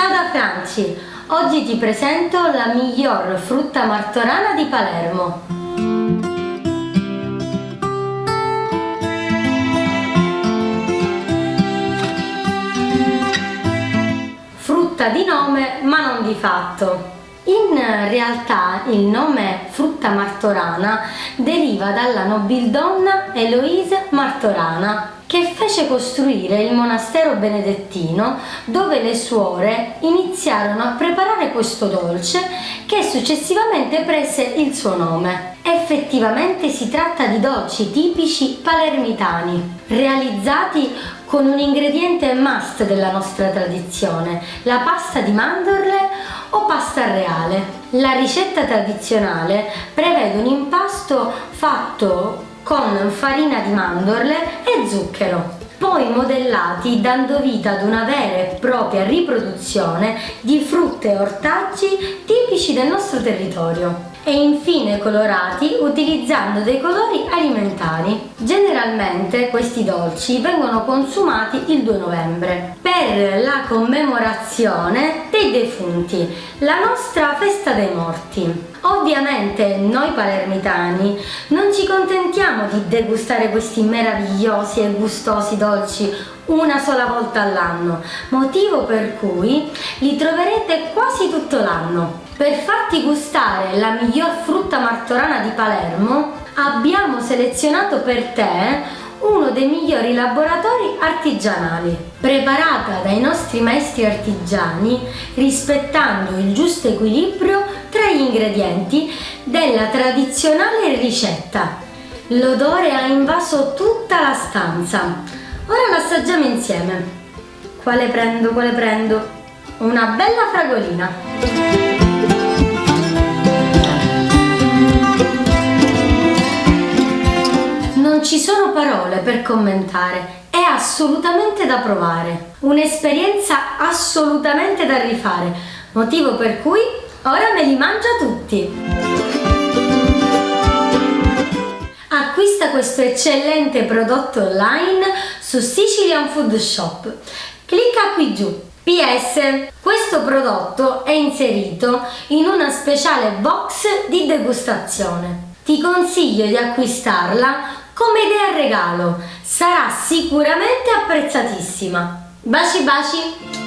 Ciao da Franci, oggi ti presento la miglior frutta martorana di Palermo. Frutta di nome ma non di fatto. In realtà il nome frutta martorana deriva dalla nobildonna Eloise Martorana, che fece costruire il monastero benedettino dove le suore iniziarono a preparare questo dolce che successivamente prese il suo nome. Effettivamente si tratta di dolci tipici palermitani, realizzati con un ingrediente must della nostra tradizione, la pasta di mandorle o pasta reale. La ricetta tradizionale prevede un impasto fatto con farina di mandorle e zucchero, poi modellati dando vita ad una vera e propria riproduzione di frutte e ortaggi tipici del nostro territorio e infine colorati utilizzando dei colori alimentari. Generalmente questi dolci vengono consumati il 2 novembre per la commemorazione dei defunti, la nostra festa dei morti. Ovviamente noi palermitani non ci contentiamo di degustare questi meravigliosi e gustosi dolci una sola volta all'anno, motivo per cui li troverete quasi tutto l'anno. Per farti gustare la miglior frutta martorana di Palermo abbiamo selezionato per te uno dei migliori laboratori artigianali, preparata dai nostri maestri artigiani rispettando il giusto equilibrio tra gli ingredienti della tradizionale ricetta. L'odore ha invaso tutta la stanza. Ora lo assaggiamo insieme. Quale prendo? Una bella fragolina. Non ci sono parole per commentare, è assolutamente da provare, un'esperienza assolutamente da rifare, motivo per cui ora me li mangio tutti. Acquista questo eccellente prodotto online su Sicilian Food Shop. Clicca qui giù. PS, questo prodotto è inserito in una speciale box di degustazione. Ti consiglio di acquistarla come idea regalo, sarà sicuramente apprezzatissima. Baci baci!